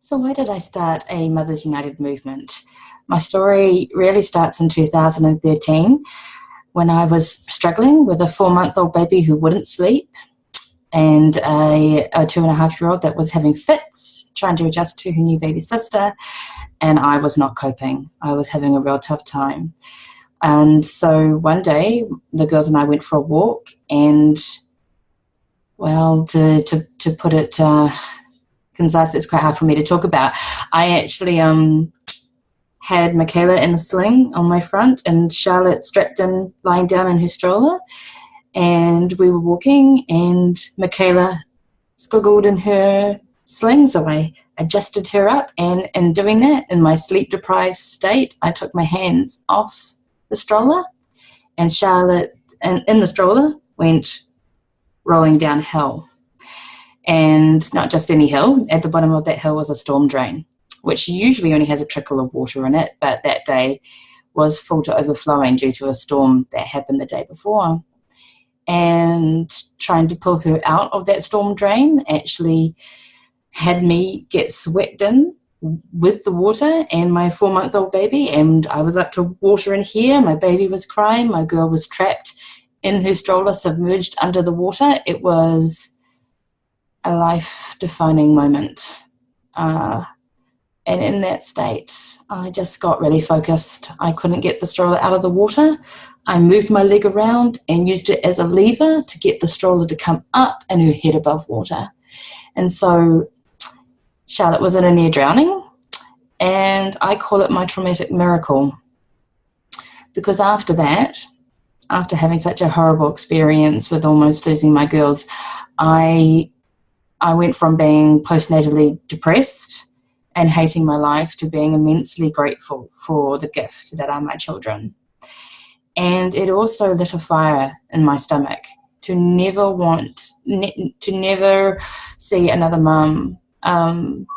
So why did I start a Mothers United movement? My story really starts in 2013 when I was struggling with a 4-month-old baby who wouldn't sleep and a 2.5-year-old that was having fits, trying to adjust to her new baby sister, and I was not coping. I was having a real tough time. And so one day, the girls and I went for a walk, and, well, to put it concise, it's quite hard for me to talk about. I actually had Michaela in a sling on my front and Charlotte strapped in, lying down in her stroller. And we were walking, and Michaela squiggled in her sling, so I adjusted her up. And in doing that, in my sleep-deprived state, I took my hands off the stroller, and Charlotte, in the stroller, went rolling downhill. And not just any hill. At the bottom of that hill was a storm drain, which usually only has a trickle of water in it, but that day was full to overflowing due to a storm that happened the day before. And trying to pull her out of that storm drain actually had me get swept in with the water and my 4-month-old baby, and I was up to water in here. My baby was crying. My girl was trapped in her stroller, submerged under the water. It was a life-defining moment. And in that state, I just got really focused. I couldn't get the stroller out of the water. I moved my leg around and used it as a lever to get the stroller to come up and her head above water. And so Charlotte was in a near drowning, and I call it my traumatic miracle. Because after that, after having such a horrible experience with almost losing my girls, I went from being postnatally depressed and hating my life to being immensely grateful for the gift that are my children. And it also lit a fire in my stomach to never see another mum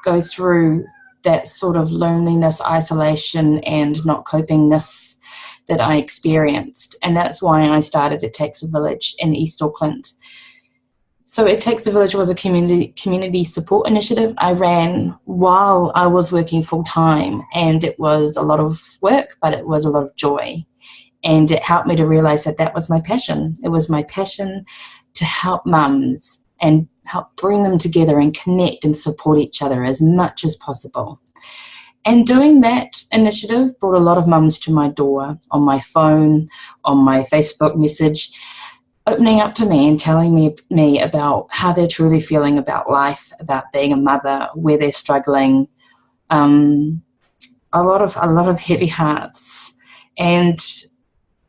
go through that sort of loneliness, isolation, and not copingness that I experienced. And that's why I started It Takes a Village in East Auckland. So It Takes a Village was a community support initiative I ran while I was working full-time, and it was a lot of work, but it was a lot of joy. And it helped me to realise that that was my passion. It was my passion to help mums and help bring them together and connect and support each other as much as possible. And doing that initiative brought a lot of mums to my door, on my phone, on my Facebook message, opening up to me and telling me about how they're truly feeling about life, about being a mother, where they're struggling. A lot of heavy hearts. And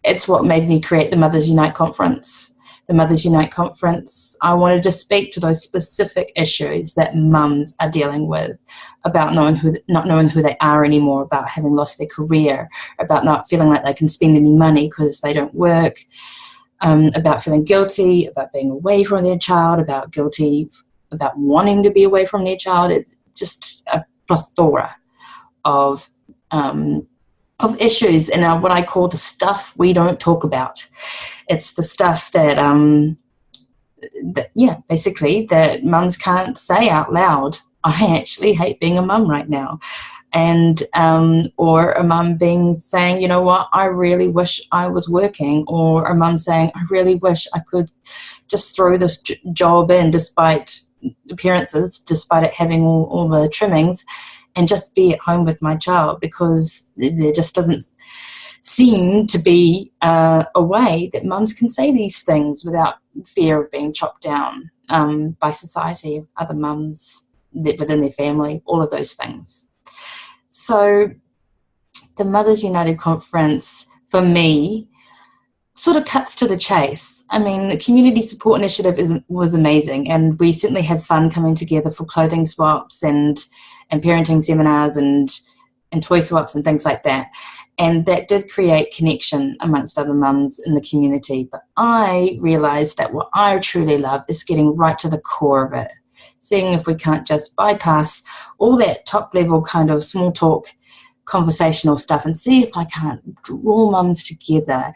it's what made me create the Mothers Unite conference. The Mothers Unite conference, I wanted to speak to those specific issues that mums are dealing with, about not knowing who they are anymore, about having lost their career, about not feeling like they can spend any money because they don't work, about feeling guilty, about being away from their child, about wanting to be away from their child. It's just a plethora of issues, and what I call the stuff we don't talk about. It's the stuff that basically that mums can't say out loud. I actually hate being a mum right now. And or a mum saying, you know what, I really wish I was working, or a mum saying, I really wish I could just throw this job in despite appearances, despite it having all the trimmings, and just be at home with my child, because there just doesn't seem to be a way that mums can say these things without fear of being chopped down by society, other mums within their family, all of those things. So the Mothers United conference, for me, sort of cuts to the chase. I mean, the community support initiative was amazing, and we certainly had fun coming together for clothing swaps and parenting seminars and toy swaps and things like that. And that did create connection amongst other mums in the community. But I realised that what I truly love is getting right to the core of it, seeing if we can't just bypass all that top-level kind of small talk conversational stuff and see if I can't draw mums together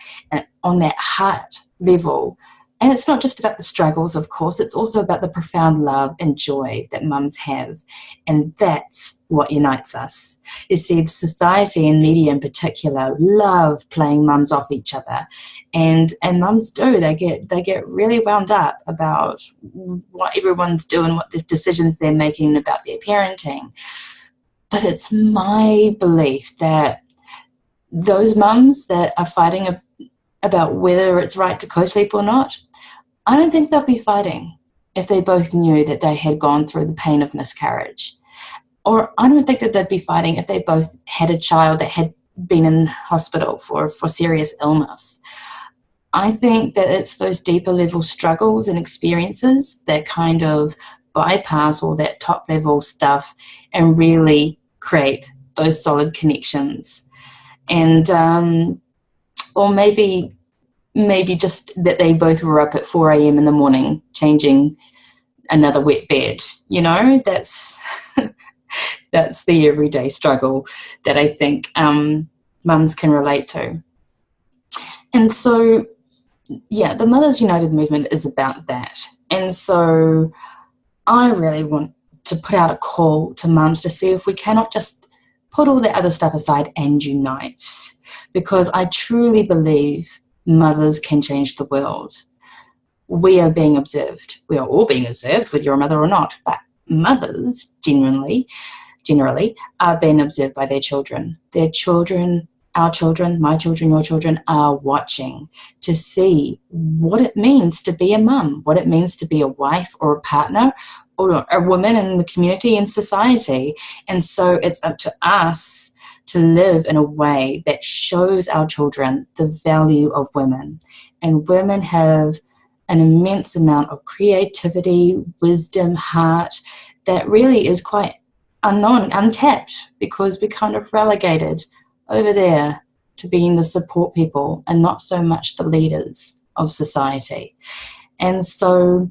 on that heart level And it's not just about the struggles, of course, it's also about the profound love and joy that mums have. And that's what unites us. You see, society and media in particular love playing mums off each other. And mums do, they get really wound up about what everyone's doing, what the decisions they're making about their parenting. But it's my belief that those mums that are fighting about whether it's right to co-sleep or not, I don't think they'll be fighting if they both knew that they had gone through the pain of miscarriage. Or I don't think that they'd be fighting if they both had a child that had been in hospital for serious illness. I think that it's those deeper level struggles and experiences that kind of bypass all that top level stuff and really create those solid connections. And or maybe just that they both were up at 4 a.m. in the morning changing another wet bed. You know, that's that's the everyday struggle that I think mums can relate to. And so, yeah, the Mothers United movement is about that. And so I really want to put out a call to mums to see if we cannot just put all the other stuff aside and unite, because I truly believe mothers can change the world. We are being observed. We are all being observed, whether you're a mother or not, but mothers generally are being observed by their children. Their children, our children, my children, your children are watching to see what it means to be a mum, what it means to be a wife or a partner or a woman in the community and society. And so it's up to us to live in a way that shows our children the value of women. And women have an immense amount of creativity, wisdom, heart that really is quite untapped, because we're kind of relegated over there to being the support people and not so much the leaders of society. And so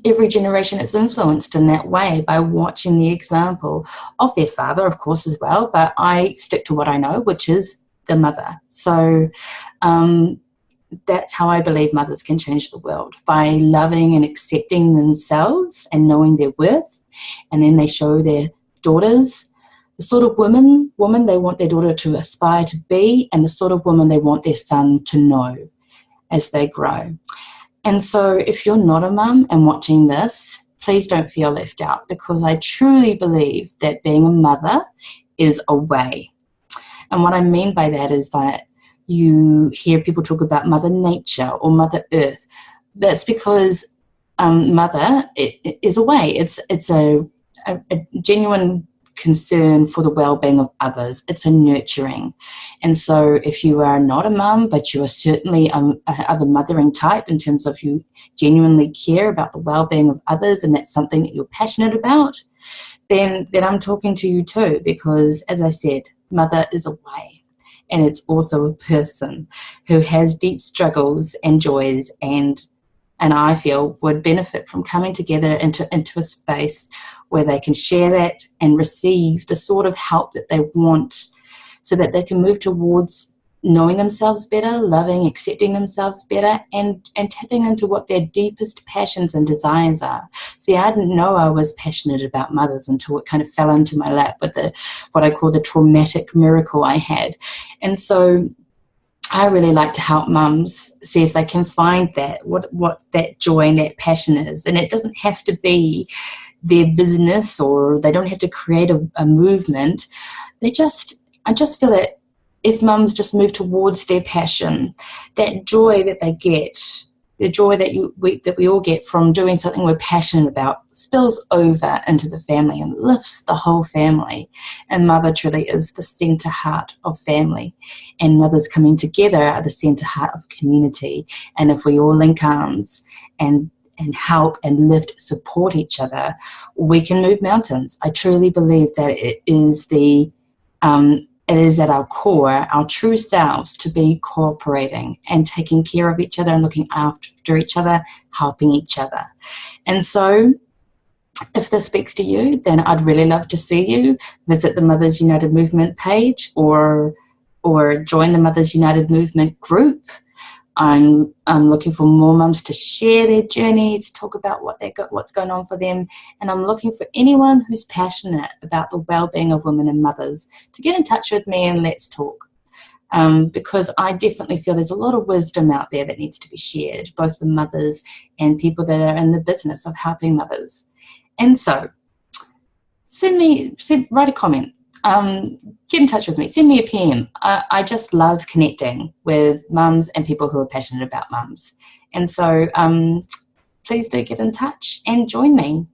every generation is influenced in that way by watching the example of their father, of course, as well. But I stick to what I know, which is the mother. So that's how I believe mothers can change the world, by loving and accepting themselves and knowing their worth. And then they show their daughters the sort of woman they want their daughter to aspire to be, and the sort of woman they want their son to know as they grow. And so if you're not a mum and watching this, please don't feel left out, because I truly believe that being a mother is a way. And what I mean by that is that you hear people talk about Mother Nature or Mother Earth. That's because mother is a way. It's a genuine concern for the well-being of others. It's a nurturing. And so if you are not a mum, but you are certainly other mothering type in terms of you genuinely care about the well-being of others, and that's something that you're passionate about, then I'm talking to you too, because as I said, mother is a way. And it's also a person who has deep struggles and joys, and I feel would benefit from coming together into a space where they can share that and receive the sort of help that they want, so that they can move towards knowing themselves better, loving, accepting themselves better, and tapping into what their deepest passions and desires are. See, I didn't know I was passionate about mothers until it kind of fell into my lap with what I call the traumatic miracle I had. And so I really like to help mums see if they can find that, what that joy and that passion is. And it doesn't have to be their business, or they don't have to create a movement. I just feel that if mums just move towards their passion, that joy that they get, the joy that we all get from doing something we're passionate about, spills over into the family and lifts the whole family. And mother truly is the centre heart of family. And mothers coming together are the centre heart of community. And if we all link arms and help and lift, support each other, we can move mountains. I truly believe that it is it is at our core, our true selves, to be cooperating and taking care of each other and looking after each other, helping each other. And so if this speaks to you, then I'd really love to see you visit the Mothers United Movement page, or join the Mothers United Movement group, I'm looking for more mums to share their journeys, talk about what they got, what's going on for them, and I'm looking for anyone who's passionate about the well-being of women and mothers to get in touch with me and let's talk. Because I definitely feel there's a lot of wisdom out there that needs to be shared, both the mothers and people that are in the business of helping mothers. And so, write a comment. Get in touch with me. Send me a PM. I just love connecting with mums and people who are passionate about mums. And so please do get in touch and join me.